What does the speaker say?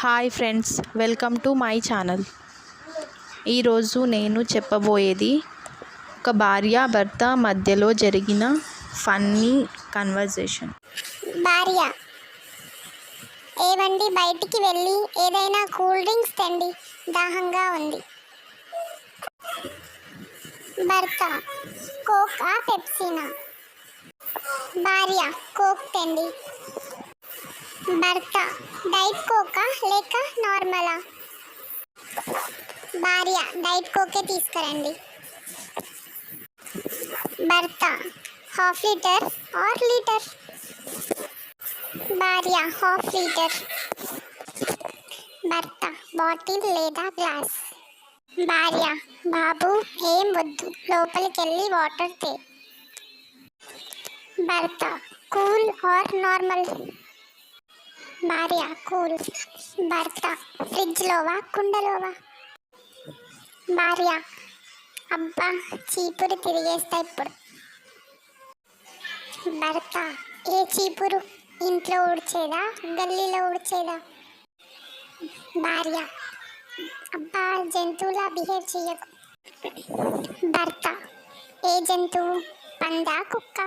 Hi friends, welcome to my channel. ఈరోజు నేను చెప్పబోయేది ఒక భార్య భర్త మధ్యలో జరిగిన ఫన్నీ కన్వర్జేషన్. భార్య: ఏవండి, బయటికి వెళ్ళి ఏదైనా కూల్ డ్రింక్స్ తెండి, దాహంగా ఉంది. భర్త: కోకా పెప్సీనా? భార్య: కోక్ తెండి. భర్త: డైట్ కోకా లేక నార్మలా? భార్య: డైట్ కోకే తీసుకురండి. భర్త: హాఫ్ లీటర్ ఆర్ లీటర్? భార్య: హాఫ్ లీటర్. భర్త: బాటిల్ లేదా గ్లాస్? భార్య: బాబు, ఏం వద్దు, లోపలికెళ్ళి వాటర్ తే. భర్త: కూల్ ఆర్ నార్మల్? భార్య: కూల్. భర్త: ఫ్రిడ్జ్లోవా కుండలోవా? భార్య: అబ్బా, చీపురు తిరిగేస్తా ఇప్పుడు. భర్త: ఏ చీపురు? ఇంట్లో ఊడ్చేదా, గల్లీలో ఊడ్చేదా? భార్య: అబ్బా, జంతువులా బిహేవ్ చేయకు. భర్త: ఏ జంతువు? పందా, కుక్క?